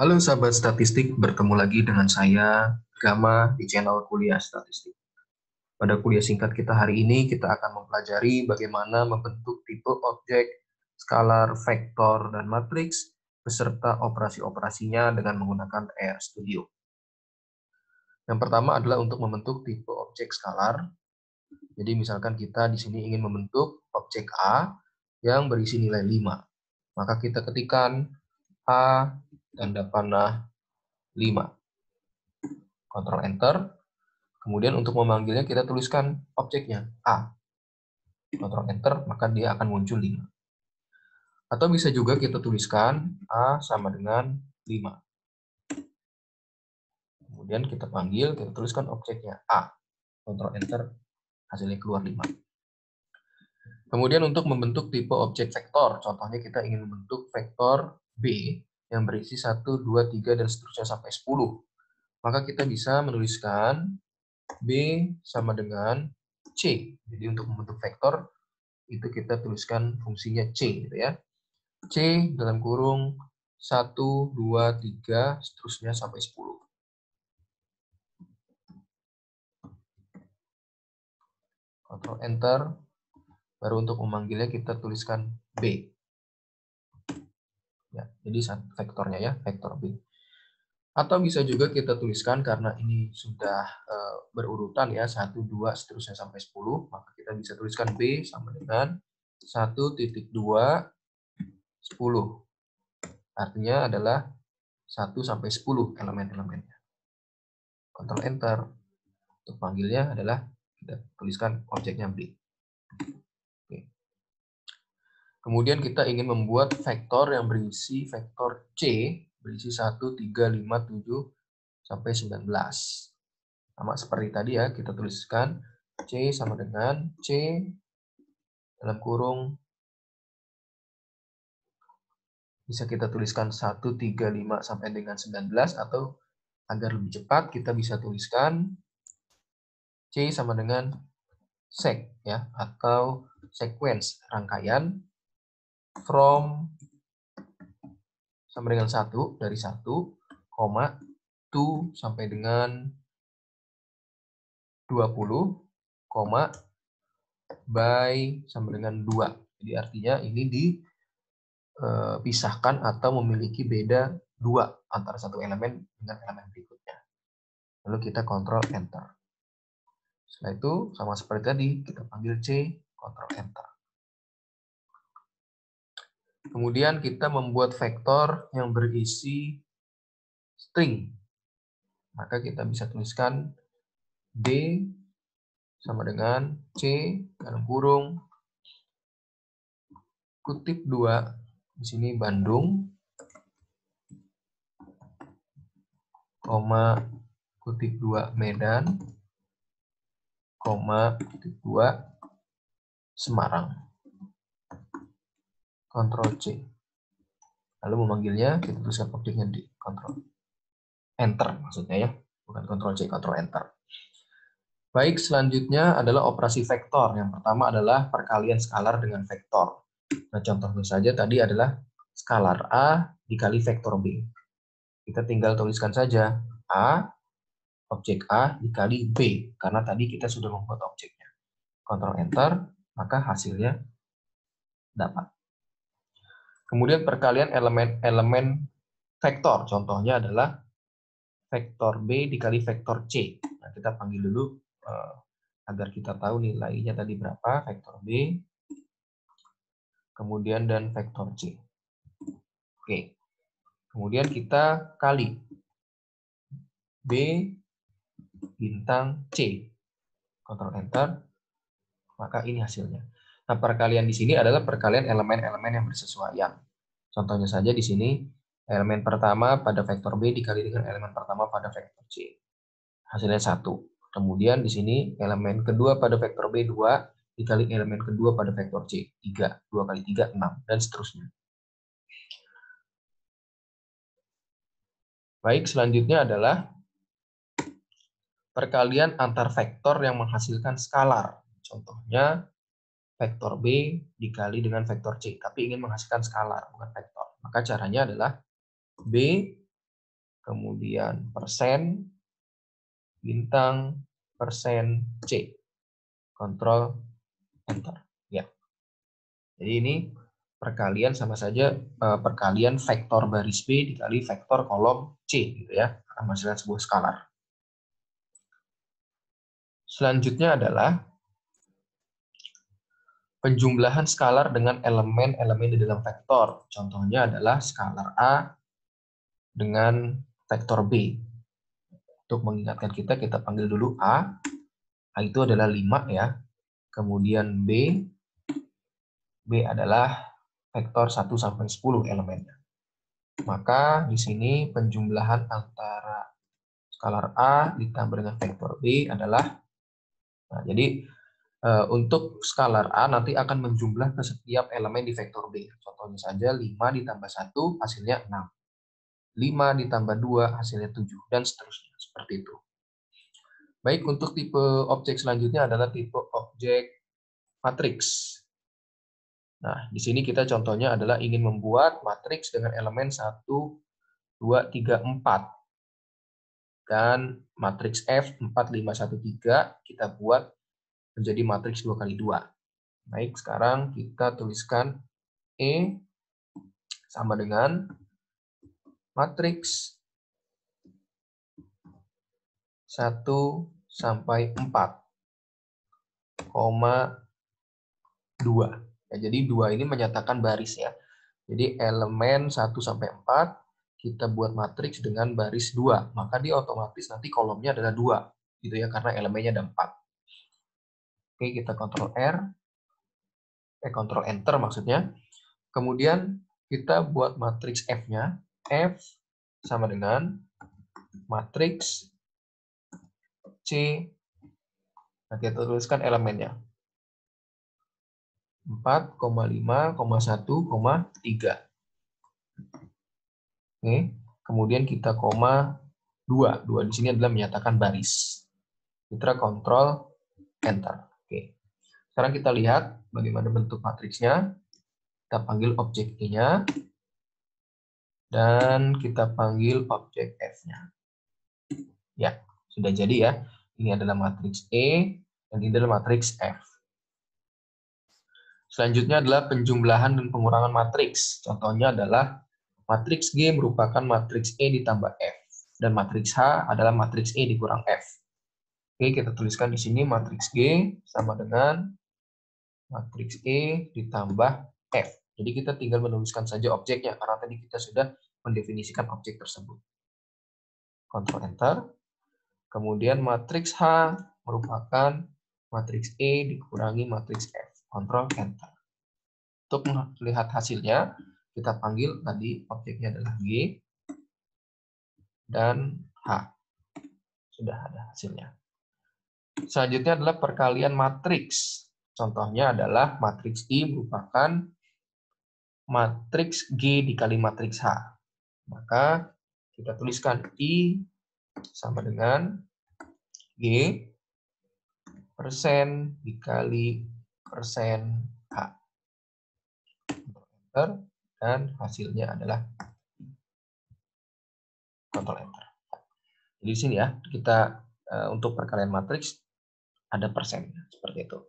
Halo sahabat statistik, bertemu lagi dengan saya, Gama, di channel Kuliah Statistik. Pada kuliah singkat kita hari ini, kita akan mempelajari bagaimana membentuk tipe objek, skalar, vektor, dan matriks, beserta operasi-operasinya dengan menggunakan RStudio. Yang pertama adalah untuk membentuk tipe objek skalar. Jadi misalkan kita di sini ingin membentuk objek A yang berisi nilai 5. Maka kita ketikkan A tanda panah 5. Ctrl Enter. Kemudian untuk memanggilnya kita tuliskan objeknya A. Ctrl Enter, maka dia akan muncul 5. Atau bisa juga kita tuliskan A sama dengan 5. Kemudian kita panggil, kita tuliskan objeknya A. Ctrl Enter, hasilnya keluar 5. Kemudian untuk membentuk tipe objek vektor, contohnya kita ingin membentuk vektor B yang berisi 1, 2, 3, dan seterusnya sampai 10. Maka kita bisa menuliskan B sama dengan C. Jadi untuk membentuk vektor, itu kita tuliskan fungsinya C, gitu ya. C dalam kurung 1, 2, 3, seterusnya sampai 10. Ctrl Enter, baru untuk memanggilnya kita tuliskan B. Ya, jadi vektornya ya, vektor B. Atau bisa juga kita tuliskan karena ini sudah berurutan ya, 1, 2, seterusnya sampai 10, maka kita bisa tuliskan B sama dengan 1.2, 10. Artinya adalah 1 sampai 10 elemen-elemennya. Ctrl Enter. Untuk panggilnya adalah kita tuliskan objeknya B. Oke. Kemudian kita ingin membuat vektor yang berisi vektor C, berisi 1, 3, 5, 7, sampai 19. Sama seperti tadi ya, kita tuliskan C sama dengan C dalam kurung, bisa kita tuliskan 1, 3, 5, sampai dengan 19, atau agar lebih cepat kita bisa tuliskan C sama dengan sek ya, atau sequence, rangkaian from sama dengan 1, dari 1, koma, to sampai dengan 20, koma, by sama dengan 2. Jadi artinya ini dipisahkan atau memiliki beda 2 antara satu elemen dengan elemen berikutnya. Lalu kita kontrol enter. Setelah itu sama seperti tadi, kita panggil C, kontrol enter. Kemudian kita membuat vektor yang berisi string. Maka kita bisa tuliskan D sama dengan C dalam kurung kutip 2, di sini Bandung, koma, kutip 2 Medan, koma, kutip 2 Semarang. Ctrl C. Lalu memanggilnya, kita tuliskan objeknya di Ctrl Enter maksudnya ya, bukan Ctrl C, Ctrl Enter. Baik, selanjutnya adalah operasi vektor. Yang pertama adalah perkalian skalar dengan vektor. Nah, contohnya saja tadi adalah skalar A dikali vektor B. Kita tinggal tuliskan saja A, objek A dikali B, karena tadi kita sudah membuat objeknya. Ctrl Enter, maka hasilnya dapat. Kemudian perkalian elemen-elemen vektor. Contohnya adalah vektor B dikali vektor C. Nah, kita panggil dulu agar kita tahu nilainya tadi berapa. Vektor B, kemudian dan vektor C. Oke. Kemudian kita kali B bintang C. Ctrl Enter, maka ini hasilnya. Nah, perkalian di sini adalah perkalian elemen-elemen yang bersesuaian. Contohnya saja di sini, elemen pertama pada vektor B dikali dengan elemen pertama pada vektor C. Hasilnya 1. Kemudian di sini elemen kedua pada vektor B 2 dikali elemen kedua pada vektor C 3. 2 kali 3, 6, dan seterusnya. Baik, selanjutnya adalah perkalian antar vektor yang menghasilkan skalar. Contohnya vektor B dikali dengan vektor C, tapi ingin menghasilkan skalar, bukan vektor. Maka caranya adalah B kemudian persen, bintang, persen, C. Kontrol Enter. Ya. Jadi ini perkalian sama saja perkalian vektor baris B dikali vektor kolom C gitu ya, karena menghasilkan sebuah skalar. Selanjutnya adalah penjumlahan skalar dengan elemen-elemen di dalam vektor. Contohnya adalah skalar A dengan vektor B. Untuk mengingatkan kita panggil dulu A. A itu adalah 5 ya. Kemudian B adalah vektor 1 sampai 10 elemennya. Maka di sini penjumlahan antara skalar A ditambah dengan vektor B adalah, nah, jadi untuk skalar A nanti akan menjumlah ke setiap elemen di vektor B. Contohnya saja 5 ditambah 1 hasilnya 6. 5 ditambah 2 hasilnya 7, dan seterusnya. Seperti itu. Baik, untuk tipe objek selanjutnya adalah tipe objek matriks. Nah, di sini kita contohnya adalah ingin membuat matriks dengan elemen 1, 2, 3, 4. Dan matriks F 4, 5, 1, 3 kita buat menjadi matriks 2 kali 2. Baik, sekarang kita tuliskan E sama dengan matriks 1 sampai 4, 2. Ya, jadi 2 ini menyatakan baris ya. Jadi elemen 1 sampai 4 kita buat matriks dengan baris 2, maka dia otomatis nanti kolomnya adalah 2 gitu ya, karena elemennya ada 4. Oke, kita kontrol kontrol enter maksudnya. Kemudian kita buat matriks F-nya. F sama dengan matriks C. Nah, kita tuliskan elemennya. 4, 5, 1, 3. Oke, kemudian kita koma 2. 2 di sini adalah menyatakan baris. Kita kontrol enter. Oke. Sekarang kita lihat bagaimana bentuk matriksnya. Kita panggil objek E-nya dan kita panggil objek F-nya. Ya, sudah jadi ya. Ini adalah matriks E dan ini adalah matriks F. Selanjutnya adalah penjumlahan dan pengurangan matriks. Contohnya adalah matriks G merupakan matriks E ditambah F. Dan matriks H adalah matriks E dikurang F. Oke, kita tuliskan di sini matriks G sama dengan matriks E ditambah F. Jadi kita tinggal menuliskan saja objeknya, karena tadi kita sudah mendefinisikan objek tersebut. Kontrol Enter. Kemudian matriks H merupakan matriks E dikurangi matriks F. Kontrol Enter. Untuk melihat hasilnya, kita panggil tadi objeknya adalah G dan H. Sudah ada hasilnya. Selanjutnya adalah perkalian matriks. Contohnya adalah matriks I merupakan matriks G dikali matriks H. Maka kita tuliskan I sama dengan G persen dikali persen H. Enter, dan hasilnya adalah kontrol Enter. Jadi di sini ya, kita untuk perkalian matriks ada persen, seperti itu.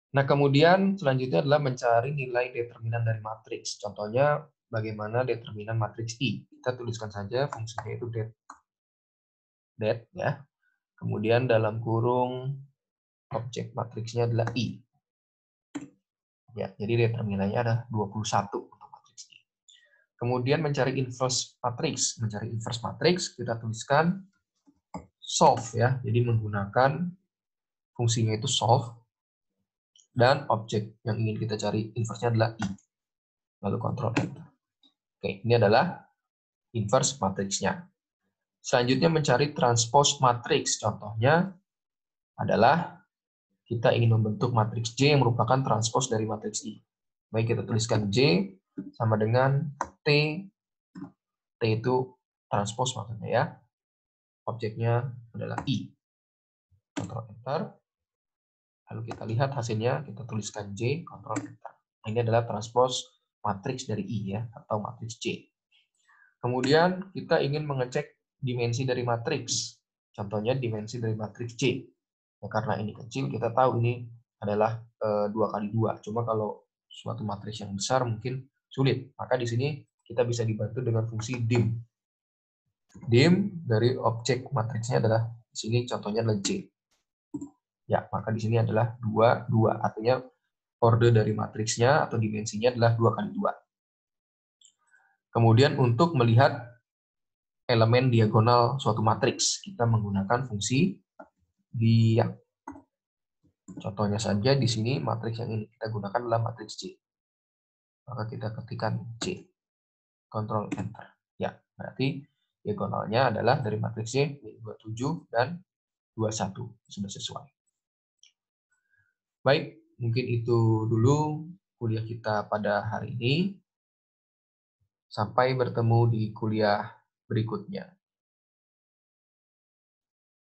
Nah, kemudian selanjutnya adalah mencari nilai determinan dari matriks. Contohnya, bagaimana determinan matriks I. Kita tuliskan saja fungsinya itu det ya. Kemudian dalam kurung objek matriksnya adalah I. Ya, jadi determinannya ada 21 untuk matriks I. Kemudian mencari inverse matriks. Mencari inverse matriks kita tuliskan solve ya. Jadi menggunakan fungsinya itu solve. Dan objek yang ingin kita cari inverse-nya adalah I. Lalu kontrol Enter. Oke, ini adalah inverse matriksnya. Selanjutnya mencari transpose matriks. Contohnya adalah kita ingin membentuk matriks J yang merupakan transpose dari matriks I. Baik, kita tuliskan J sama dengan T. T itu transpose maksudnya ya. Objeknya adalah I. Kontrol Enter. Lalu kita lihat hasilnya, kita tuliskan J, kontrol Enter. Ini adalah transpose matriks dari I ya, atau matriks J. Kemudian kita ingin mengecek dimensi dari matriks. Contohnya dimensi dari matriks C. Ya, karena ini kecil, kita tahu ini adalah 2 kali 2. Cuma kalau suatu matriks yang besar mungkin sulit. Maka di sini kita bisa dibantu dengan fungsi dim. Dim dari objek matriksnya adalah di sini contohnya adalah C. Ya, maka di sini adalah 2, 2. Artinya orde dari matriksnya atau dimensinya adalah 2 kali 2. Kemudian untuk melihat elemen diagonal suatu matriks, kita menggunakan fungsi diag. Contohnya saja di sini matriks yang ini kita gunakan adalah matriks C. Maka kita ketikkan C. Ctrl Enter. Ya, berarti diagonalnya adalah dari matriks C 27 dan 21. Sudah sesuai. Baik, mungkin itu dulu kuliah kita pada hari ini. Sampai bertemu di kuliah berikutnya.